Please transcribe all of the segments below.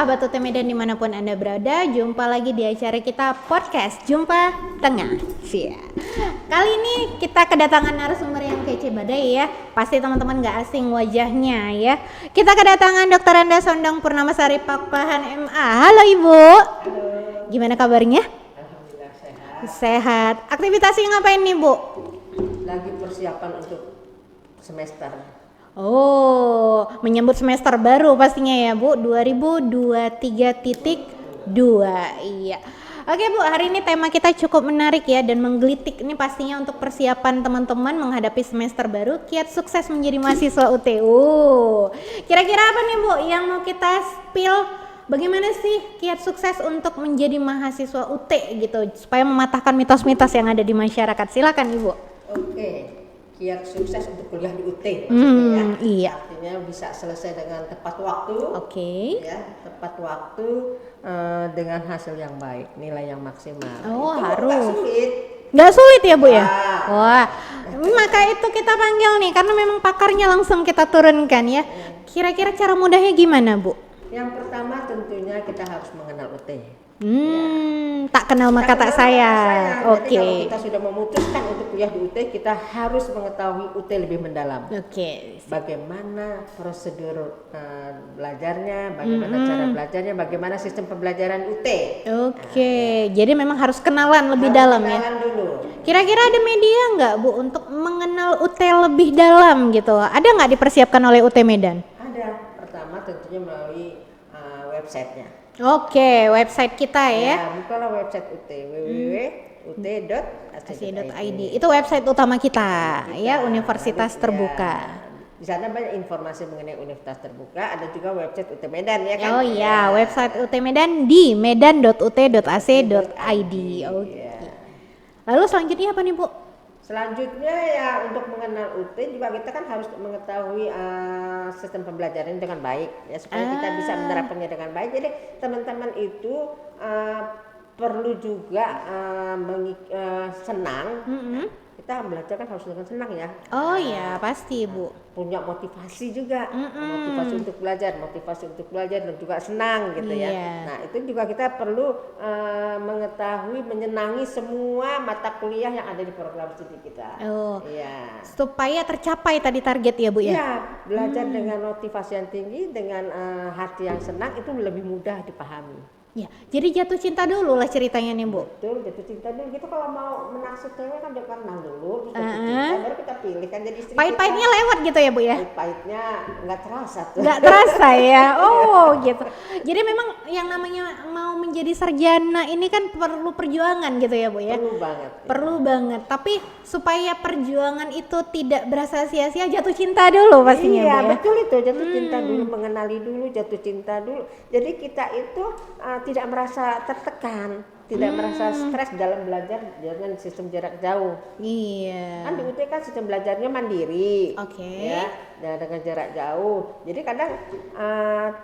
sahabat UT Medan dimanapun Anda berada, jumpa lagi di acara kita podcast Jumpa Tengah. Kali ini kita kedatangan narasumber yang kece badai ya. Pasti teman-teman gak asing wajahnya ya. Kita kedatangan Dr. Anda Sondang Purnamasari Pakpahan MA. Halo Ibu. Halo. Gimana kabarnya? Alhamdulillah sehat. Sehat. Aktivitasnya ngapain nih Bu? Lagi persiapan untuk semester. Oh, menyambut semester baru pastinya ya Bu, 2023.2. Iya. Oke Bu, hari ini tema kita cukup menarik ya dan menggelitik. Ini pastinya untuk persiapan teman-teman menghadapi semester baru, kiat sukses menjadi mahasiswa UTU. Kira-kira apa nih Bu yang mau kita spill? Bagaimana sih kiat sukses untuk menjadi mahasiswa UT gitu, supaya mematahkan mitos-mitos yang ada di masyarakat? Silakan Ibu. Oke. Kiat sukses untuk kuliah di UT maksudnya ya. Iya. Artinya bisa selesai dengan tepat waktu. Oke. Ya, tepat waktu dengan hasil yang baik, nilai yang maksimal. Oh, itu harus. nggak sulit. Nggak sulit ya Bu ya? Wah. Wah, maka itu kita panggil nih karena memang pakarnya langsung kita turunkan ya. Kira-kira cara mudahnya gimana Bu? Yang pertama tentunya kita harus mengenal UT. Tak kenal maka tak sayang. Jadi kalau Oke. kita sudah memutuskan untuk kuliah di UT, kita harus mengetahui UT lebih mendalam. Oke. Bagaimana prosedur belajarnya, bagaimana cara belajarnya, bagaimana sistem pembelajaran UT. Oke. Jadi memang harus kenalan lebih Harus dalam ya. kenalan dulu. Kira-kira ada media nggak Bu untuk mengenal UT lebih dalam gitu? Ada nggak dipersiapkan oleh UT Medan? Ada. Pertama tentunya melalui websitenya. Oke, website kita ya. Ya, bukalah website UT www.ut.ac.id. Itu website utama kita ya, Universitas Nanti, Terbuka. ya, di sana banyak informasi mengenai Universitas Terbuka. Ada juga website UT Medan ya kan? Oh iya, website UT Medan di medan.ut.ac.id. Oke. Ya. Lalu selanjutnya apa nih Bu? Selanjutnya ya untuk mengenal UT juga kita kan harus mengetahui sistem pembelajaran dengan baik ya supaya kita bisa menerapkannya dengan baik. Jadi teman-teman itu perlu juga senang. Kita belajar kan harus dengan senang ya. Oh iya, pasti Bu. Punya motivasi juga, motivasi untuk belajar dan juga senang gitu Iya. ya. Nah itu juga kita perlu mengetahui, menyenangi semua mata kuliah yang ada di program studi kita. Oh. Iya. Supaya tercapai tadi target ya Bu ya. Iya, belajar dengan motivasi yang tinggi, dengan hati yang senang itu lebih mudah dipahami. Ya, jadi jatuh cinta dulu lah ceritanya nih Bu. Betul, jatuh cinta dulu. Gitu kalau mau menaksir cewek kan dia kenal dulu, terus jatuh cinta, baru kita pilih kan jadi istri. Pahit-pahitnya lewat gitu ya Bu ya. Pahit-pahitnya nggak terasa tuh. Nggak terasa ya. Oh gitu. Jadi memang yang namanya mau menjadi sarjana ini kan perlu perjuangan gitu ya Bu ya. Perlu banget. Perlu banget. Tapi supaya perjuangan itu tidak berasa sia-sia, jatuh cinta dulu pastinya Iya, Bu ya. betul itu, jatuh cinta dulu, mengenali dulu, jatuh cinta dulu. Jadi kita itu tidak merasa tertekan, tidak merasa stres dalam belajar dengan sistem jarak jauh. Iya. Kan di UT kan sistem belajarnya mandiri. Oke. Ya, dan dengan jarak jauh. Jadi kadang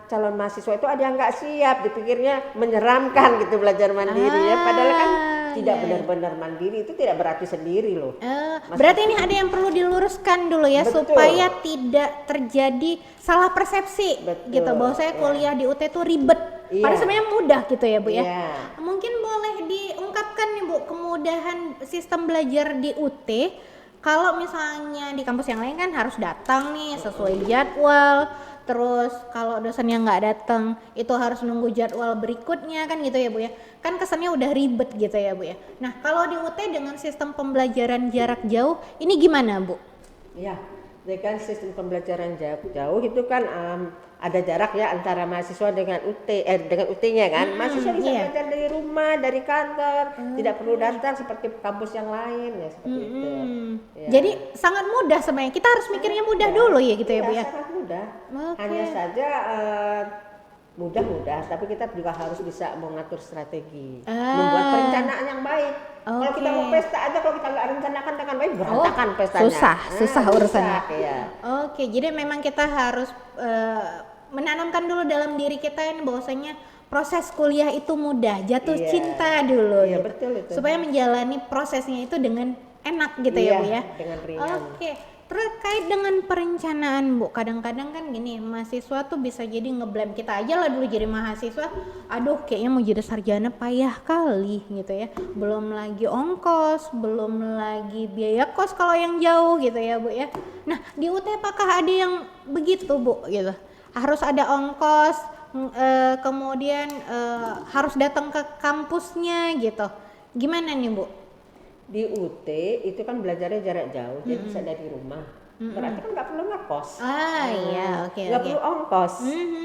calon mahasiswa itu ada yang nggak siap, dipikirnya menyeramkan gitu belajar mandiri ya. Padahal kan tidak benar-benar mandiri, itu tidak berarti sendiri loh. Berarti ini ada yang perlu diluruskan dulu ya. Betul. Supaya tidak terjadi salah persepsi. Betul. Gitu bahwa saya kuliah di UT itu ribet. Iya. Padahal sebenarnya mudah gitu ya Bu ya. Iya. Mungkin boleh diungkapkan nih Bu kemudahan sistem belajar di UT. Kalau misalnya di kampus yang lain kan harus datang nih sesuai jadwal. Terus kalau dosennya nggak datang itu harus nunggu jadwal berikutnya kan gitu ya Bu ya. Kan kesannya udah ribet gitu ya Bu ya. Nah kalau di UT dengan sistem pembelajaran jarak jauh ini gimana Bu? Ya, dengan sistem pembelajaran jarak jauh itu kan ada jarak ya antara mahasiswa dengan dengan UT-nya kan. Mahasiswa bisa belajar dari rumah, dari kantor, tidak perlu datang seperti kampus yang lain ya seperti itu. Ya. Jadi sangat mudah sebenarnya. Kita harus mikirnya mudah dulu ya gitu ya Bu ya. Sangat mudah. Oke. Hanya saja mudah, tapi kita juga harus bisa mengatur strategi, membuat perencanaan yang baik. Kalau kita mau pesta aja, kalau kita nggak rencanakan dengan baik, berantakan pestanya. Susah urusannya. Ya. Oke, jadi memang kita harus menanamkan dulu dalam diri kita ini bahwasanya proses kuliah itu mudah, jatuh cinta dulu Iya, gitu. betul itu. Supaya menjalani prosesnya itu dengan enak gitu ya Iya, Bu ya. dengan ringan. Oke, terkait dengan perencanaan Bu, kadang-kadang kan gini, mahasiswa tuh bisa jadi ngeblame kita aja lah dulu jadi mahasiswa, aduh kayaknya mau jadi sarjana payah kali gitu ya, belum lagi ongkos, belum lagi biaya kos kalau yang jauh gitu ya Bu ya. Nah di UT apakah ada yang begitu Bu gitu, harus ada ongkos, kemudian harus datang ke kampusnya gitu, gimana nih Bu? Di UT itu kan belajarnya jarak jauh, jadi bisa dari rumah. Berarti kan nggak perlu ngekos. Iya, oke, Nggak oke. perlu ongkos.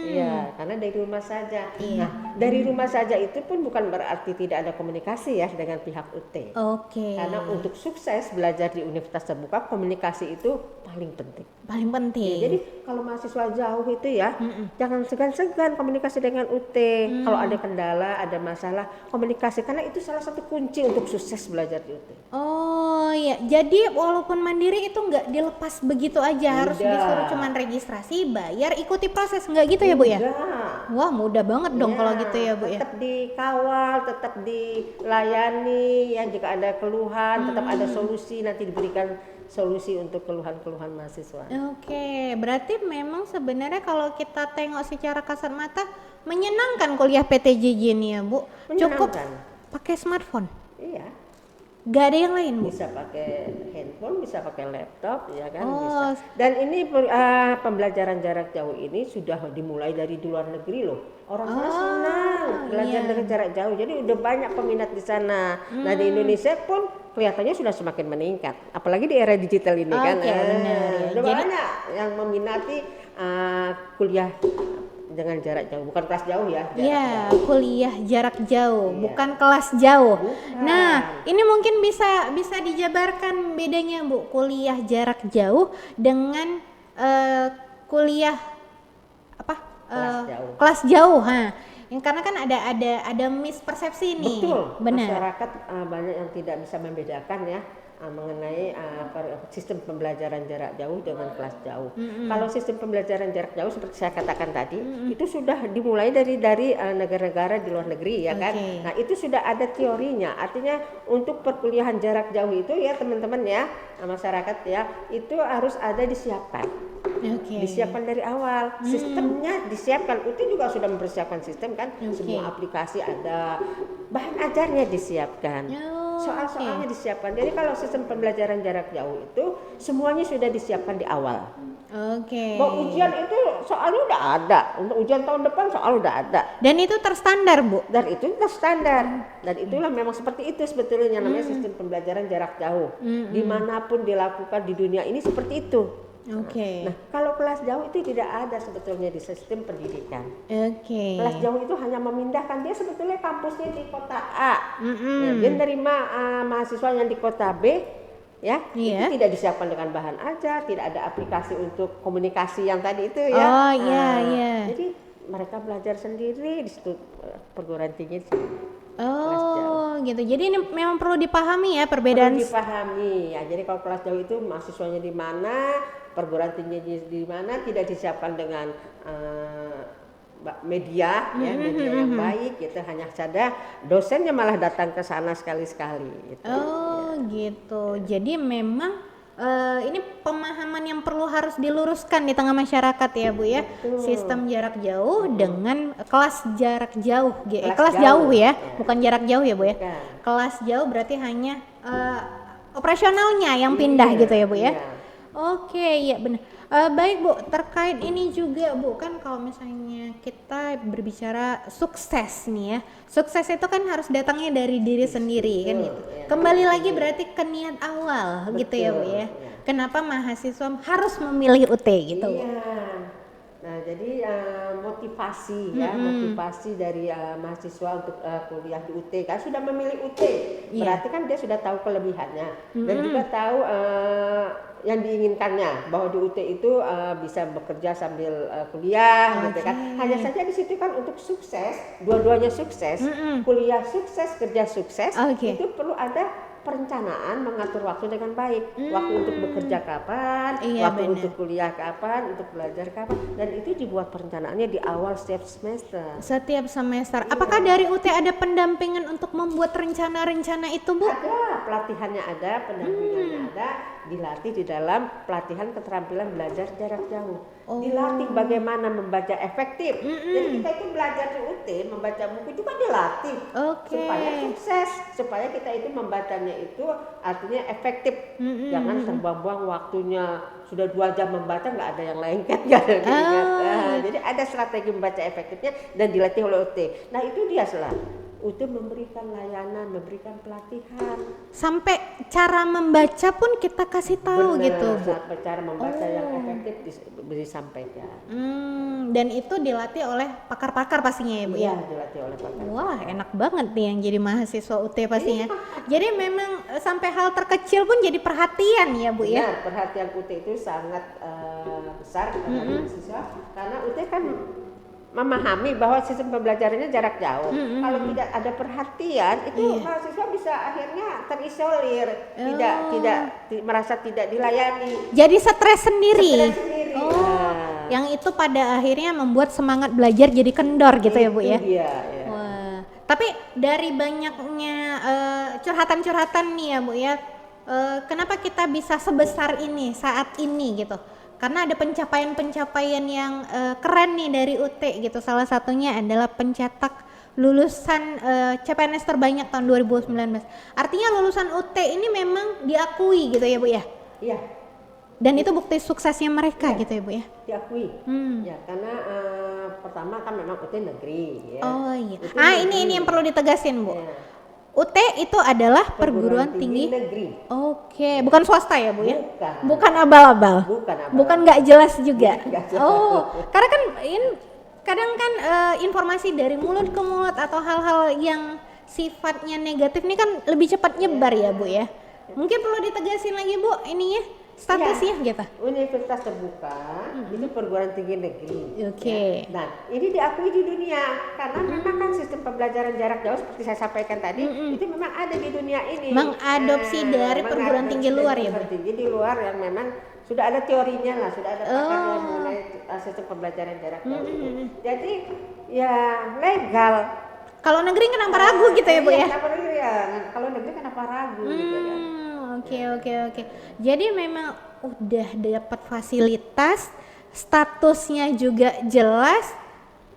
Iya, karena dari rumah saja. Iya. Nah, dari rumah saja itu pun bukan berarti tidak ada komunikasi ya dengan pihak UT. Oke. Karena untuk sukses belajar di universitas terbuka, komunikasi itu paling penting. Paling penting. Jadi kalau mahasiswa jauh itu ya, jangan segan-segan komunikasi dengan UT. Kalau ada kendala, ada masalah, komunikasi karena itu salah satu kunci untuk sukses belajar di UT. Oh ya, jadi walaupun mandiri itu nggak dilepas begitu aja, harus Tidak. disuruh cuman registrasi, bayar, ikuti proses, nggak gitu ya Bu ya? Enggak. Wah mudah banget dong kalau gitu ya Bu ya. Tetap dikawal, tetap dilayani, ya jika ada keluhan, tetap ada solusi, nanti diberikan solusi untuk keluhan-keluhan mahasiswa. Oke, berarti memang sebenarnya kalau kita tengok secara kasat mata menyenangkan kuliah PTJJ ini ya Bu. Cukup Menyenangkan. pakai smartphone, Iya, nggak ada yang lain Bu. bisa pakai handphone, bisa pakai laptop, ya kan Oh. bisa. Dan ini pembelajaran jarak jauh ini sudah dimulai dari di luar negeri loh. Orang sana senang belajar iya. dari jarak jauh. Jadi udah banyak peminat di sana. Nah di Indonesia pun kelihatannya sudah semakin meningkat. Apalagi di era digital ini kan. Oke, benar ya. Udah Jadi- banyak yang meminati kuliah dengan jarak jauh, bukan kelas jauh ya. jarak Iya, jauh. kuliah jarak jauh, Iya. bukan kelas jauh. Bukan. Nah, ini mungkin bisa dijabarkan bedanya Bu, kuliah jarak jauh dengan kuliah apa? Kelas jauh. Kelas jauh, ha. Yang karena kan ada mispersepsi nih. Betul, Benar. masyarakat banyak yang tidak bisa membedakan ya mengenai sistem pembelajaran jarak jauh dengan kelas jauh. Kalau sistem pembelajaran jarak jauh seperti saya katakan tadi, itu sudah dimulai dari negara-negara di luar negeri ya kan. Oke. Nah itu sudah ada teorinya. Artinya untuk perkuliahan jarak jauh itu ya teman-teman ya masyarakat ya itu harus ada disiapkan. Oke. Disiapkan dari awal, sistemnya disiapkan. UT juga sudah mempersiapkan sistem kan, Oke. semua aplikasi ada, bahan ajarnya disiapkan, Oh, soal-soalnya disiapkan. Jadi kalau sistem pembelajaran jarak jauh itu semuanya sudah disiapkan di awal. Oke. Mau ujian itu soalnya udah ada, untuk ujian tahun depan soal udah ada. Dan itu terstandar Bu. Dan itu sudah standar, dan itulah memang seperti itu sebetulnya namanya sistem pembelajaran jarak jauh. Dimanapun dilakukan di dunia ini seperti itu. Oke. Nah, kalau kelas jauh itu tidak ada sebetulnya di sistem pendidikan. Oke. Kelas jauh itu hanya memindahkan, dia sebetulnya kampusnya di kota A. Mm-mm. Nah, dia menerima mahasiswa yang di kota B, ya, Iya. itu tidak disiapkan dengan bahan ajar, tidak ada aplikasi untuk komunikasi yang tadi itu ya. Oh, iya, iya. Jadi mereka belajar sendiri di situ perguruan tinggi. Kelas Oh, gitu. Jadi ini memang perlu dipahami ya perbedaan. Perlu dipahami ya. Jadi kalau kelas jauh itu mahasiswanya di mana, perguruan tinggi di mana, tidak disiapkan dengan media ya, media yang baik gitu, hanya saja dosennya malah datang ke sana sekali-sekali gitu. Oh, gitu. Jadi memang ini pemahaman yang perlu harus diluruskan di tengah masyarakat ya Bu ya. Betul. Sistem jarak jauh dengan kelas jarak jauh. Kelas Kelas jauh, jauh ya, ya. bukan jarak jauh ya Bu ya. Bukan. Kelas jauh berarti hanya operasionalnya yang pindah Iya, gitu ya Bu ya. iya. Oke, ya benar. Baik Bu, terkait ini juga Bu, kan kalau misalnya kita berbicara sukses nih ya, sukses itu kan harus datangnya dari diri sendiri kan gitu. ya. Kembali lagi berarti ke niat awal gitu ya Bu ya. ya. Kenapa mahasiswa harus memilih UT gitu? Iya. Nah, jadi motivasi ya, motivasi dari mahasiswa untuk kuliah di UT kan sudah memilih UT. Iya. Berarti kan dia sudah tahu kelebihannya dan juga tahu yang diinginkannya bahwa di UT itu bisa bekerja sambil kuliah gitu kan. Hanya saja di situ kan untuk sukses, dua-duanya sukses, kuliah sukses, kerja sukses, Oke. itu perlu ada perencanaan, mengatur waktu dengan baik. Waktu untuk bekerja kapan, Iya, waktu benar. untuk kuliah kapan, untuk belajar kapan, dan itu dibuat perencanaannya di awal setiap semester. Setiap semester. Apakah dari UT ada pendampingan untuk membuat rencana-rencana itu Bu? Ada pelatihannya ada, pendampingannya ada, dilatih di dalam pelatihan keterampilan belajar jarak jauh. Dilatih bagaimana membaca efektif. Jadi kita itu belajar di UT membaca buku juga dilatih supaya sukses, supaya kita itu membacanya itu artinya efektif. Jangan terbuang-buang waktunya, sudah 2 jam membaca nggak ada yang lengket, nggak ada yang ingat. Jadi ada strategi membaca efektifnya dan dilatih oleh UT. Nah itu dia UT memberikan layanan, memberikan pelatihan. Sampai cara membaca pun kita kasih tahu. Bener, gitu, Bu. sampai cara membaca yang efektif disampaikan. Dan itu dilatih oleh pakar-pakar pastinya ya Bu ya? Iya, dilatih oleh pakar. Wah enak banget nih yang jadi mahasiswa UT pastinya. Jadi memang sampai hal terkecil pun jadi perhatian ya Bu ya? Benar, perhatian UT itu sangat besar kepada mahasiswa, karena UT kan memahami bahwa sistem pembelajarannya jarak jauh. Kalau tidak ada perhatian, itu mahasiswa bisa akhirnya terisolir, merasa tidak dilayani. Jadi stres sendiri. Nah, Yang itu pada akhirnya membuat semangat belajar jadi kendor gitu ya Bu ya? Iya. Wah, tapi dari banyaknya curhatan-curhatan nih ya Bu ya, kenapa kita bisa sebesar ini saat ini gitu? Karena ada pencapaian-pencapaian yang keren nih dari UT gitu. Salah satunya adalah pencetak lulusan CPNS terbanyak tahun 2019. Artinya lulusan UT ini memang diakui gitu ya Bu ya? Iya. Dan itu bukti suksesnya mereka gitu ya Bu ya? Diakui. Ya, karena pertama kan memang UT negeri ya. Oh iya. UT Ini yang perlu ditegasin Bu. Ya. UT itu adalah perguruan tinggi negeri. Oke, bukan swasta ya Bu ya? Bukan. Bukan abal-abal. Bukan nggak jelas juga. Nggak jelas. Karena kan kadang kan informasi dari mulut ke mulut atau hal-hal yang sifatnya negatif ini kan lebih cepat nyebar ya Bu ya. Mungkin perlu ditegasin lagi Bu ininya statusnya gitu. Universitas terbuka itu perguruan tinggi negeri. Oke. Ya. Nah, ini diakui di dunia karena memang kan sistem pembelajaran jarak jauh seperti saya sampaikan tadi itu memang ada di dunia ini. Mengadopsi dari perguruan tinggi luar ya, Bu. Perguruan tinggi di luar yang memang sudah ada teorinya lah, sudah ada pakarnya mengenai sistem pembelajaran jarak jauh. Jadi ya legal. Kalau negeri kenapa ragu gitu ya Bu ya? Kalau negeri kenapa ragu gitu kan. Oke. Jadi memang udah dapat fasilitas, statusnya juga jelas.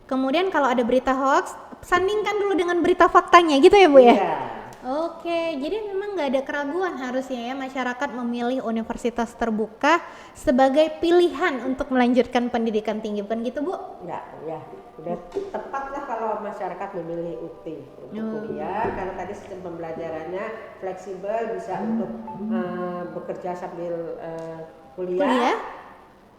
Kemudian kalau ada berita hoax, sandingkan dulu dengan berita faktanya gitu ya Bu ya? Iya. Oke, jadi memang nggak ada keraguan harusnya ya masyarakat memilih universitas terbuka sebagai pilihan untuk melanjutkan pendidikan tinggi, bukan gitu Bu? Ya, udah tepat lah kalau masyarakat memilih UT untuk kuliah karena tadi sistem pembelajarannya fleksibel, bisa untuk bekerja sambil kuliah.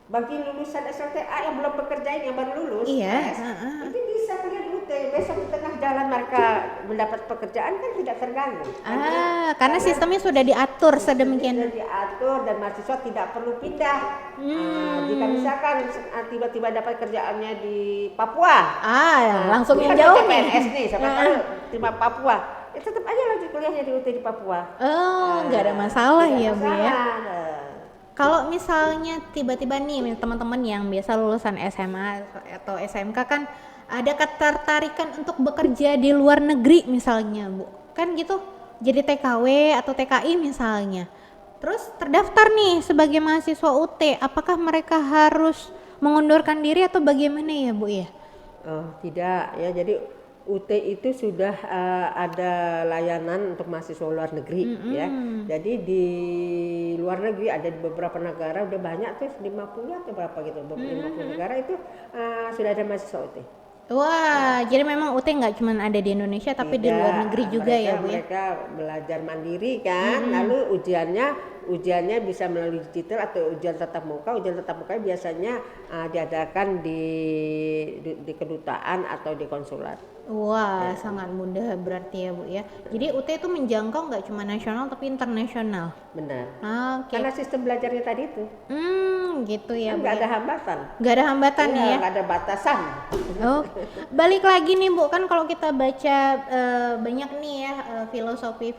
Bagi lulusan SLTA yang belum bekerja yang baru lulus, itu bisa kuliah di UT. Besok di tengah jalan mereka mendapat pekerjaan kan tidak terganggu. Karena sistemnya sudah diatur sedemikian. Sudah diatur dan mahasiswa tidak perlu pindah. Jika misalkan tiba-tiba dapat kerjaannya di Papua, langsung yang jauh PNS nih, tiba Papua, tetap aja lanjut kuliahnya di UT di Papua. Nggak ada masalah ya Bu ya. Kalau Gitu. misalnya tiba-tiba nih teman-teman yang biasa lulusan SMA atau SMK kan ada ketertarikan untuk bekerja di luar negeri misalnya Bu, kan gitu, jadi TKW atau TKI misalnya, terus terdaftar nih sebagai mahasiswa UT, apakah mereka harus mengundurkan diri atau bagaimana ya Bu ya? Oh tidak ya, jadi UT itu sudah ada layanan untuk mahasiswa luar negeri ya. Jadi di luar negeri ada di beberapa negara udah banyak tuh 50 atau berapa gitu, 50 negara itu sudah ada mahasiswa UT. Wah, jadi memang UT nggak cuma ada di Indonesia tapi di luar negeri juga ya Bu ya? Mereka belajar mandiri kan, lalu ujiannya bisa melalui digital atau ujian tatap muka. Ujian tatap muka biasanya diadakan di kedutaan atau di konsulat. Wah, sangat mudah berarti ya Bu ya. Jadi UT itu menjangkau nggak cuma nasional tapi internasional. Benar. Oke. Karena sistem belajarnya tadi itu. Gitu ya Bu. Nggak ada hambatan. Nggak ada hambatan ya. Nggak ada batasan. Balik lagi nih Bu, kan kalau kita baca banyak nih ya filosofi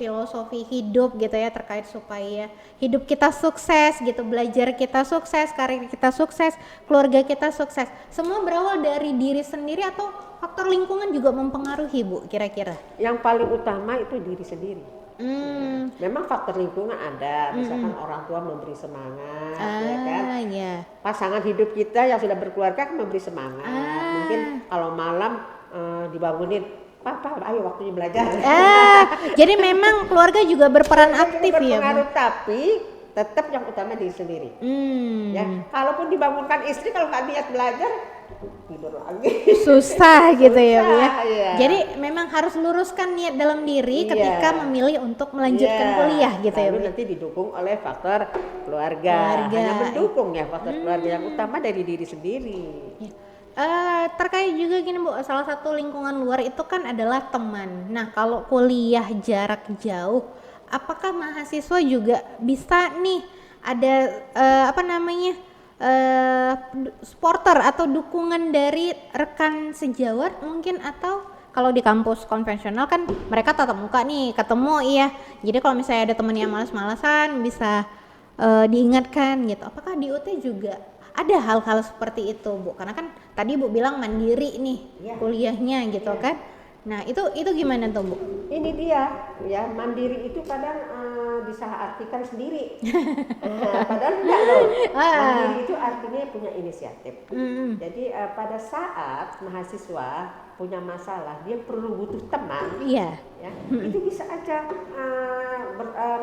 hidup gitu ya terkait supaya hidup kita sukses gitu, belajar kita sukses, karir kita sukses, keluarga kita sukses. Semua berawal dari diri sendiri atau faktor lingkungan juga mempengaruhi Bu kira-kira? Yang paling utama itu diri sendiri. Memang faktor lingkungan ada, misalkan orang tua memberi semangat, ya kan. Ya. Pasangan hidup kita yang sudah berkeluarga kan memberi semangat. Mungkin kalau malam dibangunin, Papa, ayo waktunya belajar. Jadi memang keluarga juga berperan aktif ya, Bu? Tapi tetap yang utama diri sendiri. Ya, kalaupun dibangunkan istri kalau nggak niat belajar, tidur lagi. Susah gitu ya, Bu ya. Iya. Jadi memang harus luruskan niat dalam diri ketika memilih untuk melanjutkan kuliah gitu ya, Bu. Nanti didukung oleh faktor keluarga. Hanya mendukung ya faktor keluarga, yang utama dari diri sendiri. Ya. Terkait juga gini, Bu, salah satu lingkungan luar itu kan adalah teman. Nah, kalau kuliah jarak jauh, apakah mahasiswa juga bisa nih ada supporter atau dukungan dari rekan sejawat mungkin, atau kalau di kampus konvensional kan mereka tatap muka nih, ketemu ya. Jadi kalau misalnya ada temen yang malas-malasan bisa diingatkan gitu. Apakah di UT juga ada hal-hal seperti itu, Bu? Karena kan tadi Bu bilang mandiri nih kuliahnya gitu kan. Nah, itu gimana tuh, Bu? Ini dia, ya, mandiri itu kadang disalahartikan sendiri. Padahal enggak loh. Mandiri itu artinya punya inisiatif. Jadi pada saat mahasiswa punya masalah, dia perlu butuh teman. Iya. Ya, itu bisa aja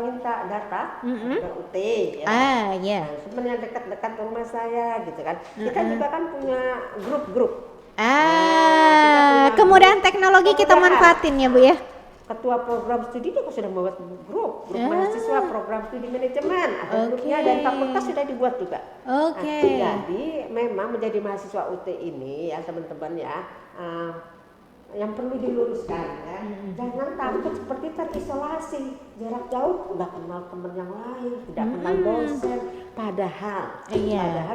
minta data ke UT. Ya. Iya. Teman yang dekat-dekat rumah saya, gitu kan. Kita juga kan punya grup-grup. Kemudahan teknologi kita manfaatin ya, Bu ya. Ketua program studi juga sudah membuat grup mahasiswa program studi manajemen, ada grupnya, dan fakultas sudah dibuat juga. Jadi memang menjadi mahasiswa UT ini ya teman-teman ya, yang perlu diluruskan ya, jangan takut seperti terisolasi, jarak jauh, udah kenal teman yang lain, tidak kenal dosen, padahal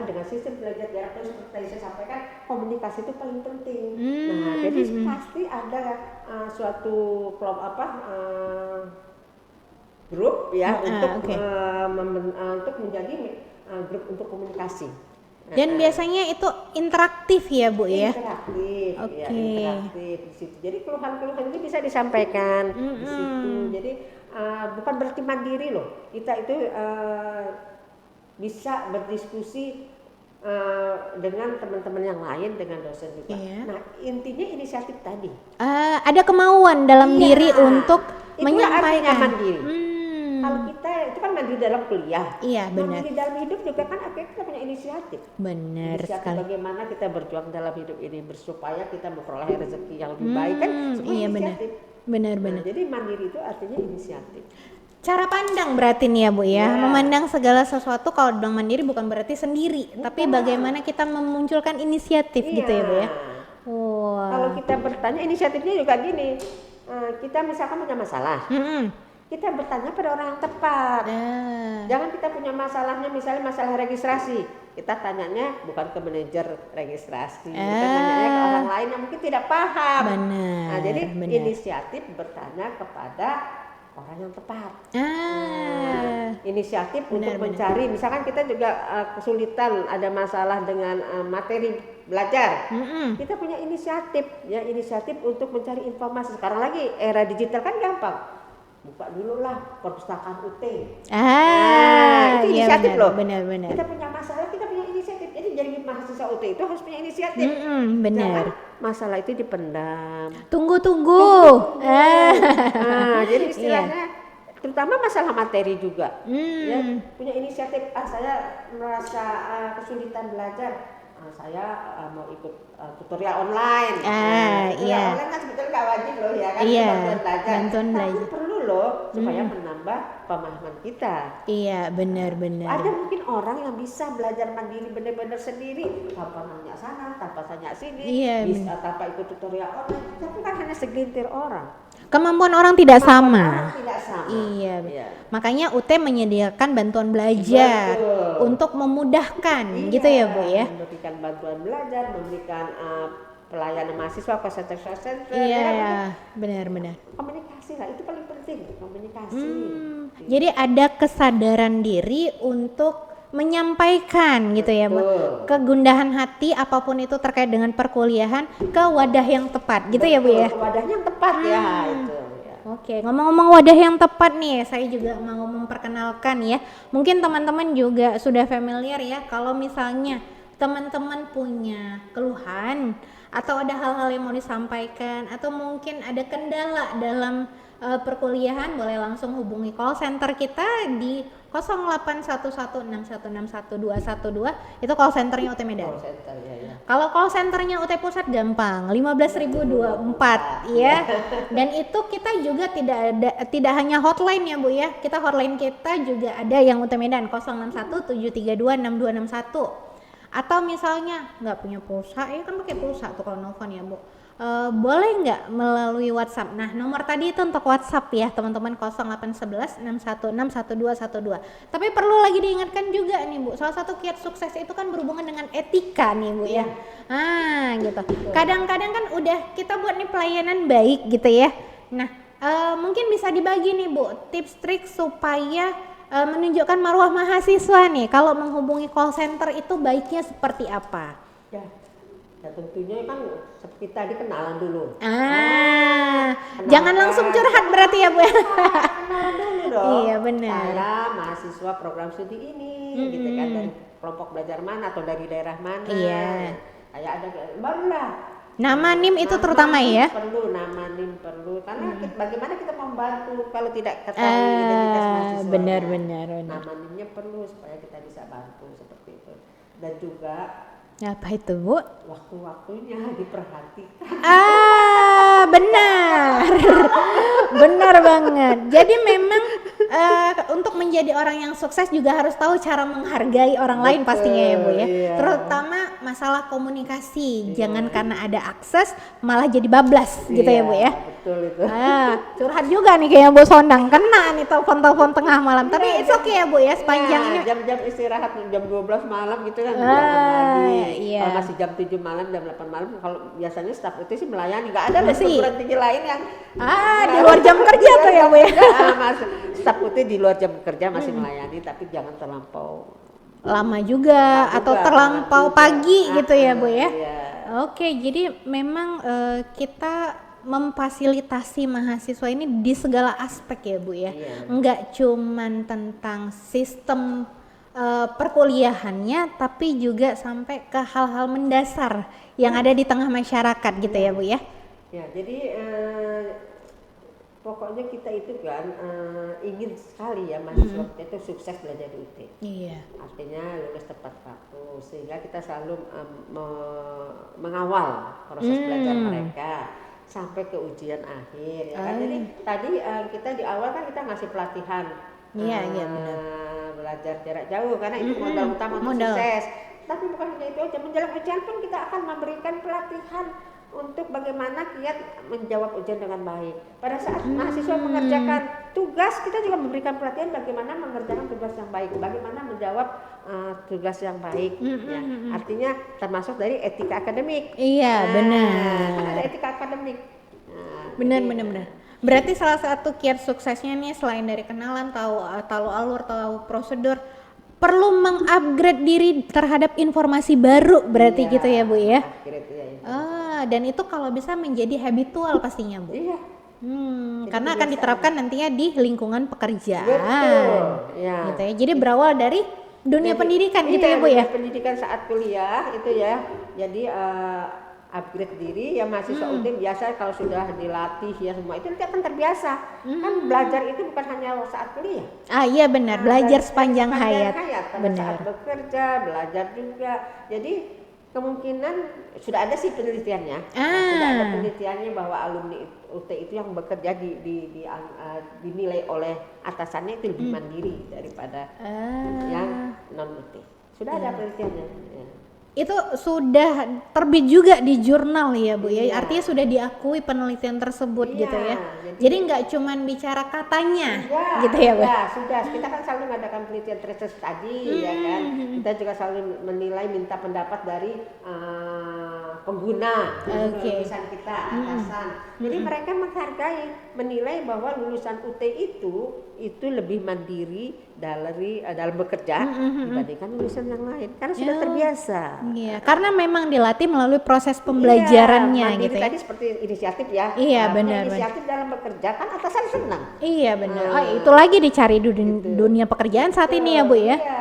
dengan sistem belajar jarak jauh seperti tadi saya sampaikan, komunikasi itu paling penting. Nah, jadi pasti ada suatu grup ya untuk menjadi grup untuk komunikasi. Dan biasanya itu interaktif ya, Bu ya? Interaktif, interaktif di situ. Jadi keluhan-keluhan itu bisa disampaikan di situ. Jadi bukan berarti mandiri loh. Kita itu bisa berdiskusi dengan teman-teman yang lain, dengan dosen juga. Nah, intinya inisiatif tadi. Ada kemauan dalam diri untuk menyampaikan. Mandiri. Kalau kita itu kan mandiri dalam kuliah. Iya, benar. Mandiri dalam hidup juga kan akhirnya kita punya inisiatif. Benar sekali. Bagaimana kita berjuang dalam hidup ini supaya kita memperoleh rezeki yang lebih baik kan? Semua inisiatif. Benar. Jadi mandiri itu artinya inisiatif. Cara pandang berarti nih ya, Bu ya. Memandang segala sesuatu kalau bilang mandiri bukan berarti sendiri, tapi bagaimana kita memunculkan inisiatif gitu ya, Bu ya. Kalau kita bertanya, inisiatifnya juga gini. Kita misalkan punya masalah. Kita bertanya pada orang yang tepat. Jangan kita punya masalahnya, misalnya masalah registrasi, kita tanyanya bukan ke manajer registrasi, kita tanyanya ke orang lain yang mungkin tidak paham. Jadi inisiatif bertanya kepada orang yang tepat. Inisiatif untuk mencari, misalkan kita juga kesulitan, ada masalah dengan materi belajar, kita punya inisiatif untuk mencari informasi. Sekarang lagi era digital kan gampang, buka dulu lah perpustakaan UT. Itu inisiatif loh. Benar. Kita punya masalah, kita punya inisiatif. Jadi mahasiswa UT itu harus punya inisiatif. Benar. Jangan masalah itu dipendam. Tunggu. Jadi istilahnya, terutama masalah materi juga. Punya inisiatif. Saya merasa kesulitan belajar. Saya mau ikut tutorial online. Tutorial online kan sebetulnya nggak wajib loh ya kan, bantuan belajar. Tapi perlu loh supaya menambah pemahaman kita. Iya, benar. Ada mungkin orang yang bisa belajar mandiri benar-benar sendiri, tanpa nanya sana, tanpa tanya sini, bisa tanpa ikut tutorial online. Tapi kan hanya segelintir orang. Kemampuan orang tidak sama. Iya. Makanya UT menyediakan bantuan belajar untuk memudahkan, gitu ya, Bu ya. Memberikan bantuan belajar, memberikan pelayanan mahasiswa ke center-center. Iya, benar. Komunikasi lah, itu paling penting, komunikasi. Jadi ada kesadaran diri untuk menyampaikan gitu ya, Bu, kegundahan hati apapun itu terkait dengan perkuliahan ke wadah yang tepat gitu ya, Bu ya. Wadahnya yang tepat ya itu. Oke, ngomong-ngomong wadah yang tepat nih, saya juga mau memperkenalkan ya. Mungkin teman-teman juga sudah familiar ya, kalau misalnya teman-teman punya keluhan atau ada hal-hal yang mau disampaikan atau mungkin ada kendala dalam perkuliahan, boleh langsung hubungi call center kita di 081161661212. Itu call centernya UT Medan. Call center ya. Kalau call centernya UT Pusat gampang, 15.024 ya. Dan itu kita juga tidak hanya hotline ya Bu ya. Kita hotline kita juga ada yang UT Medan 0617326261. Atau misalnya nggak punya pulsa, ya kan pakai pulsa tuh kalau nelfon ya Bu. Boleh nggak melalui WhatsApp? Nah, nomor tadi itu untuk WhatsApp ya teman-teman, 081161611212. Tapi perlu lagi diingatkan juga nih Bu, salah satu kiat sukses itu kan berhubungan dengan etika nih Bu ya. Gitu. Kadang-kadang kan udah kita buat nih pelayanan baik gitu ya. Nah, mungkin bisa dibagi nih Bu, tips trik supaya menunjukkan marwah mahasiswa nih kalau menghubungi call center itu baiknya seperti apa? Ya tentunya kan seperti tadi kenalan dulu. Jangan langsung curhat berarti ya Bu. Kenalan dulu dong. Iya benar. Saya mahasiswa program studi ini, gitu kan, dari kelompok belajar mana atau dari daerah mana. Iya. Kayak ada barulah. Nama NIM itu terutama ya. Nama NIM perlu karena bagaimana kita membantu kalau tidak ketahui identitas mahasiswa. Benar. Nama NIM-nya perlu supaya kita bisa bantu seperti itu. Dan juga apa itu Bu? Waktu-waktunya diperhatikan. Benar. Benar banget. Jadi memang untuk menjadi orang yang sukses juga harus tahu cara menghargai orang lain pastinya ya Bu ya. Iya. Terutama masalah komunikasi. Jangan karena ada akses malah jadi bablas gitu ya Bu ya. Betul itu. Curhat juga nih kayak Bu Sondang, kena nih telepon tengah malam. Tapi itu oke ya Bu ya, sepanjang ini jam-jam istirahat jam 12 malam gitu kan. Iya. Kalau masih jam 7 malam, jam 8 malam, kalau biasanya staf itu sih melayani, nggak ada perguruan tinggi lain yang di luar jam kerja tuh ya Bu ya. Staf itu di luar jam kerja masih melayani, tapi jangan terlampau lama juga atau terlampau pagi gitu ya Bu ya. Iya. Oke, jadi memang kita memfasilitasi mahasiswa ini di segala aspek ya Bu ya. Enggak cuman tentang sistem perkuliahannya, tapi juga sampai ke hal-hal mendasar yang ada di tengah masyarakat gitu ya Bu ya. Ya, jadi pokoknya kita itu kan ingin sekali ya mahasiswa kita itu sukses belajar di UT. Iya. Artinya lulus tepat waktu, sehingga kita selalu mengawal proses belajar mereka sampai ke ujian akhir ya kan. Jadi tadi kita di awal kan kita ngasih pelatihan. Iya benar. Belajar jarak jauh karena itu modal utama untuk sukses. Tapi bukan hanya itu aja, menjelang ujian pun kita akan memberikan pelatihan untuk bagaimana kiat menjawab ujian dengan baik. Pada saat mahasiswa mengerjakan tugas, kita juga memberikan pelatihan bagaimana mengerjakan tugas yang baik, bagaimana menjawab tugas yang baik. Ya. Artinya termasuk dari etika akademik. Iya benar. Kan ada etika akademik. Benar. Berarti salah satu kiat suksesnya nih selain dari kenalan, tahu alur, tahu prosedur, perlu mengupgrade diri terhadap informasi baru berarti gitu ya Bu ya. Dan itu kalau bisa menjadi habitual pastinya Bu. Iya. Karena akan diterapkan nantinya di lingkungan pekerjaan. Betul. Ya. Gitu ya. Jadi berawal dari dunia pendidikan gitu ya Bu ya. Pendidikan saat kuliah itu ya. Jadi upgrade diri ya mahasiswa UT biasa kalau sudah dilatih ya semua itu nanti akan terbiasa. Kan belajar itu bukan hanya saat kuliah. Iya benar, belajar sepanjang hayat. Benar. Saat bekerja, belajar juga. Jadi kemungkinan sudah ada sih penelitiannya. Sudah ada penelitiannya bahwa alumni UT itu yang bekerja dinilai oleh atasannya itu lebih mandiri daripada yang non UT. Sudah ada penelitiannya. Ya. Itu sudah terbit juga di jurnal ya Bu ya. Artinya sudah diakui penelitian tersebut gitu ya. Jadi nggak cuman bicara katanya gitu ya Bu. Ya, sudah. Kita kan selalu mengadakan penelitian research tadi ya kan. Kita juga selalu minta pendapat dari pengguna Oke. lulusan kita, atasan. Jadi mereka menghargai, menilai bahwa lulusan UT itu lebih mandiri dalam bekerja dibandingkan lulusan yang lain karena sudah terbiasa. Iya, karena memang dilatih melalui proses pembelajarannya mandiri gitu ya. tadi seperti inisiatif ya. Iya, Nah, benar, inisiatif dalam bekerja kan atasan senang. Iya benar. Oh, itu lagi dicari di dunia pekerjaan saat ini ya Bu ya. Iya.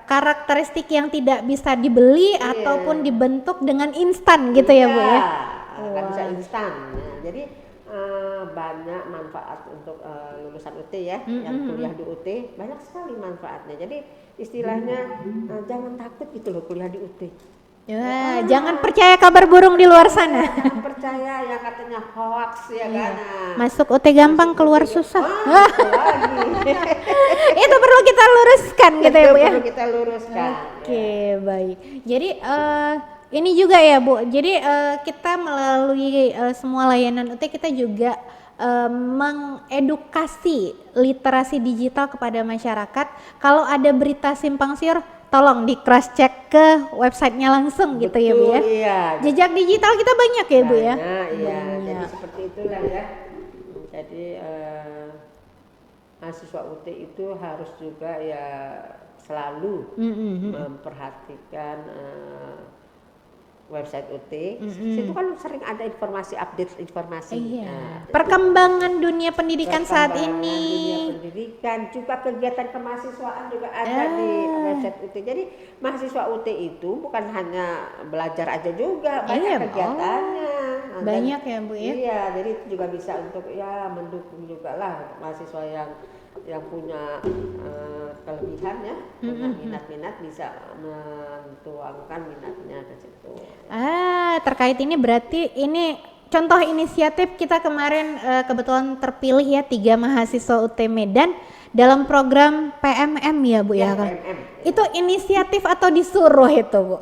Karakteristik yang tidak bisa dibeli ataupun dibentuk dengan instan gitu ya Bu ya. Nggak bisa instan. Nah, jadi banyak manfaat untuk lulusan UT ya, yang kuliah di UT banyak sekali manfaatnya. Jadi istilahnya jangan takut gitu loh kuliah di UT. Ya, jangan percaya kabar burung di luar sana. Jangan percaya yang katanya hoax ya kan. Masuk UT gampang, keluar susah. Itu lagi. Itu perlu kita luruskan gitu ya Bu ya. Perlu kita luruskan. Oke, baik. Jadi ini juga ya Bu. Jadi kita melalui semua layanan UT kita juga mengedukasi literasi digital kepada masyarakat. Kalau ada berita simpang siur, tolong di cross check ke websitenya langsung gitu ya Bu ya. Iya. Jejak digital kita banyak ya Bu ya. Iya. Jadi seperti itulah ya. Jadi mahasiswa UT itu harus juga ya selalu memperhatikan website UT. Situ kan sering ada update informasi. Iya. Nah, Perkembangan dunia pendidikan saat ini. dunia pendidikan juga kegiatan kemahasiswaan juga ada di website UT. Jadi mahasiswa UT itu bukan hanya belajar aja juga, banyak kegiatannya. Nah, banyak ya Bu ya. Iya, jadi itu juga bisa untuk ya mendukung juga lah mahasiswa yang punya kelebihan ya, punya minat-minat bisa mentuangkan minatnya ke situ. Terkait ini berarti ini contoh inisiatif kita kemarin kebetulan terpilih ya 3 mahasiswa UT Medan dalam program PMM ya Bu ya kan? PMM. Itu inisiatif atau disuruh itu Bu?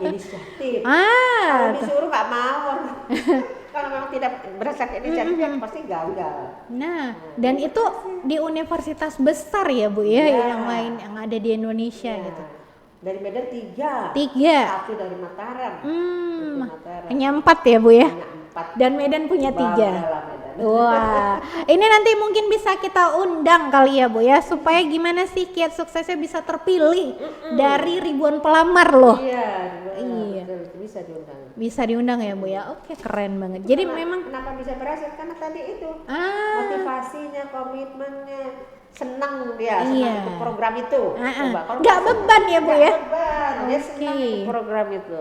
Inisiatif. Kalau disuruh nggak mau. Kalau memang tidak berdasarkan inisiatif ya pasti gagal. Nah, dan itu di universitas besar ya Bu ya, yang lain yang ada di Indonesia gitu. Dari Medan 3. 3. 1 dari Mataram. Hanya 4 ya Bu ya? Hanya 4. Dan Medan punya 3. Banggalah Medan. Wah, ini nanti mungkin bisa kita undang kali ya Bu ya, supaya gimana sih kiat suksesnya bisa terpilih dari ribuan pelamar loh. Iya. Betul, bisa diundang. Bisa diundang ya Bu ya. Oke, keren banget. Jadi memang kenapa bisa berhasil karena tadi itu motivasinya, komitmennya, senang dia senang ikut program itu. Nggak beban ya Bu ya. Beban, dia senang ikut program itu.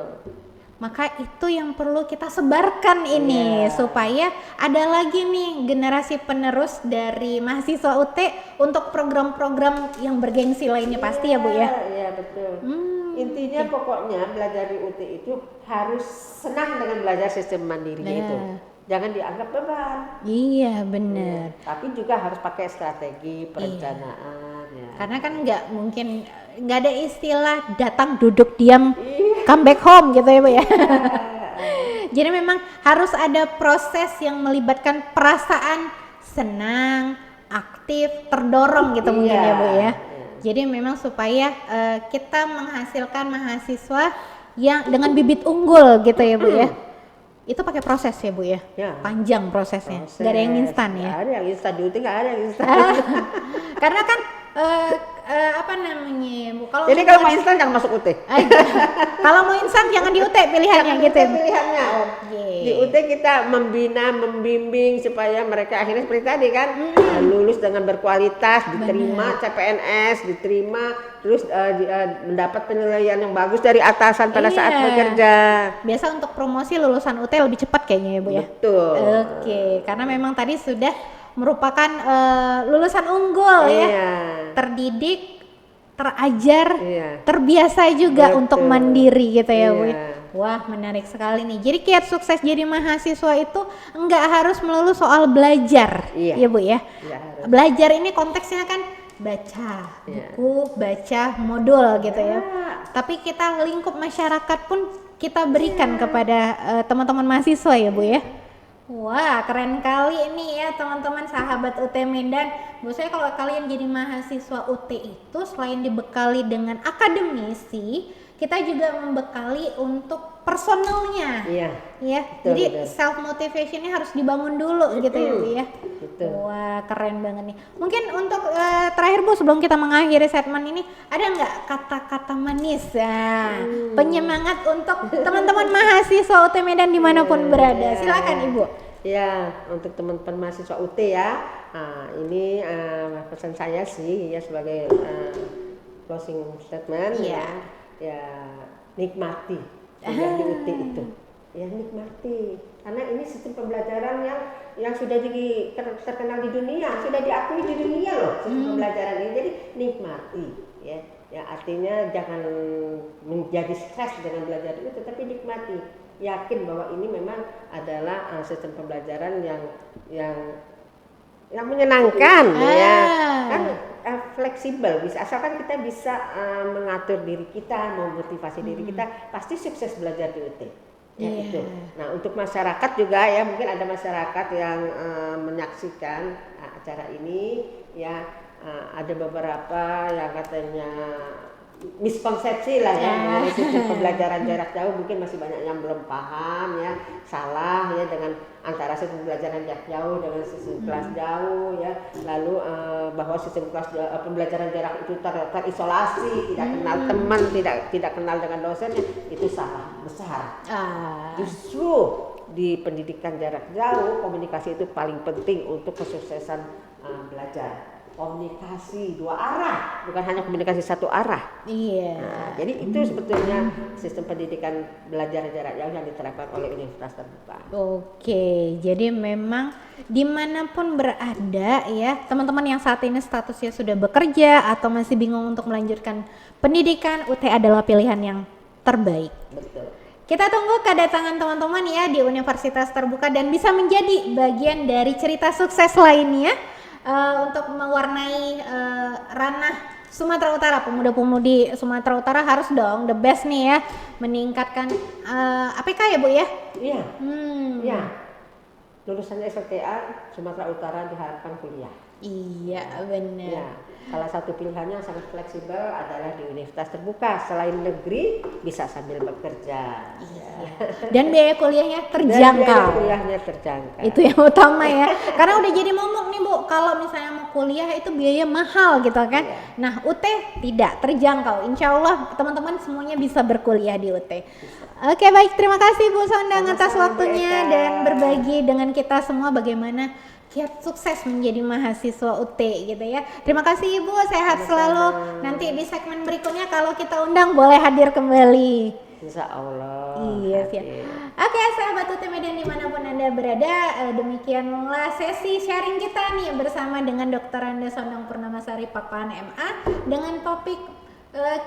Maka itu yang perlu kita sebarkan ini supaya ada lagi nih generasi penerus dari mahasiswa UT untuk program-program yang bergengsi lainnya pasti ya Bu ya. Iya betul. Intinya pokoknya belajar di UT itu harus senang dengan belajar sistem mandirinya itu. Jangan dianggap beban. Iya benar. Tapi juga harus pakai strategi perencanaan. Ya. Karena kan nggak ada istilah datang duduk diam come back home gitu ya Bu ya. Jadi memang harus ada proses yang melibatkan perasaan senang, aktif, terdorong gitu mungkin ya Bu ya. Jadi memang supaya kita menghasilkan mahasiswa yang dengan bibit unggul gitu ya Bu ya. Itu pakai proses ya Bu ya? Panjang prosesnya, nggak ada yang instan ya? Nggak ada yang instan, di UT nggak ada yang instan. Karena kan apa namanya Bu? Jadi kalau mau instan jangan masuk UT. Kalau mau instan jangan di UT pilihannya gitu ya. Pilihannya. Di UT kita membina, membimbing supaya mereka akhirnya seperti tadi kan lulus dengan berkualitas, diterima CPNS, diterima terus mendapat penilaian yang bagus dari atasan pada saat bekerja. Biasa untuk promosi lulusan UT lebih cepat kayaknya ya Bu ya. Betul. Oke, karena memang tadi sudah merupakan lulusan unggul ya, terdidik, terajar, terbiasa juga untuk mandiri gitu ya Bu. Wah menarik sekali nih. Jadi kiat sukses jadi mahasiswa itu enggak harus melulu soal belajar ya Bu ya. Belajar ini konteksnya kan baca buku, baca modul gitu ya. Tapi kita lingkup masyarakat pun kita berikan kepada teman-teman mahasiswa ya Bu ya. Wah keren kali ini ya teman-teman sahabat UT Medan. Menurut saya kalau kalian jadi mahasiswa UT itu selain dibekali dengan akademisi kita juga membekali untuk personalnya. Iya. Ya, Betul, jadi betul. self motivationnya harus dibangun dulu gitu ya Bu ya. Betul. Wah keren banget nih. Mungkin untuk terakhir Bu sebelum kita mengakhiri segmen ini, ada nggak kata-kata manis penyemangat untuk teman-teman mahasiswa UT Medan dimanapun berada? Silakan Ibu. Ya, untuk teman-teman mahasiswa UT ya, ini pesan saya sih ya sebagai closing statement ya nikmati kuliah di UT itu. Ya nikmati, karena ini sistem pembelajaran yang sudah terkenal di dunia, sudah diakui di dunia loh sistem pembelajaran ini. Jadi nikmati ya. Ya artinya jangan menjadi stres dengan belajar itu, tetapi nikmati. Yakin bahwa ini memang adalah sistem pembelajaran yang menyenangkan ya kan, fleksibel, bisa asalkan kita bisa mengatur diri kita, memotivasi diri kita, pasti sukses belajar di UT ya itu. Nah untuk masyarakat juga ya, mungkin ada masyarakat yang menyaksikan acara ini ya, ada beberapa yang katanya miskonsepsi lah ya mengenai sistem pembelajaran jarak jauh, mungkin masih banyak yang belum paham ya, salah ya dengan antara sistem pembelajaran jarak jauh dengan sistem kelas jauh ya, lalu bahwa sistem pembelajaran jarak itu terisolasi, tidak kenal teman, tidak kenal dengan dosennya, itu salah besar. Justru di pendidikan jarak jauh komunikasi itu paling penting untuk kesuksesan belajar. Komunikasi dua arah, bukan hanya komunikasi satu arah. Iya. Nah, jadi itu sebetulnya sistem pendidikan belajar jarak jauh yang diterapkan oleh Universitas Terbuka. Oke, jadi memang dimanapun berada ya, teman-teman yang saat ini statusnya sudah bekerja atau masih bingung untuk melanjutkan pendidikan, UT adalah pilihan yang terbaik. Betul. Kita tunggu kedatangan teman-teman ya di Universitas Terbuka dan bisa menjadi bagian dari cerita sukses lainnya. Untuk mewarnai ranah Sumatera Utara, pemuda-pemudi Sumatera Utara harus dong the best nih ya, meningkatkan APK ya Bu ya? Iya. Iya. Lulusan SLTA Sumatera Utara diharapkan kuliah. Iya benar. Ya, salah satu pilihannya yang sangat fleksibel adalah di Universitas Terbuka. Selain negeri bisa sambil bekerja. Iya. Dan biaya kuliahnya terjangkau. Dan biaya kuliahnya terjangkau. Itu yang utama ya. Karena udah jadi momok nih Bu, kalau misalnya mau kuliah itu biaya mahal gitu kan. Iya. Nah UT tidak terjangkau. Insya Allah teman-teman semuanya bisa berkuliah di UT. Oke baik, terima kasih Bu Sondang atas waktunya dan berbagi dengan kita semua bagaimana kiat sukses menjadi mahasiswa UT gitu ya. Terima kasih Ibu, sehat selalu. Nanti di segmen berikutnya kalau kita undang boleh hadir kembali. Insya Allah. Iya siap. Oke sahabat UT Medan dimanapun Anda berada, demikianlah sesi sharing kita nih bersama dengan Dr. Anda Sondang Purnamasari Pakpahan MA dengan topik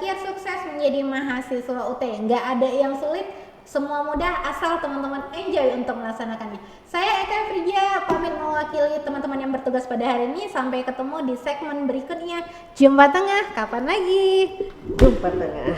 kiat sukses menjadi mahasiswa UT. Nggak ada yang sulit, semua mudah asal teman-teman enjoy untuk melaksanakannya. Saya Eka Frija pamit mewakili teman-teman yang bertugas pada hari ini. Sampai ketemu di segmen berikutnya. Jumpa tengah, kapan lagi? Jumpa tengah.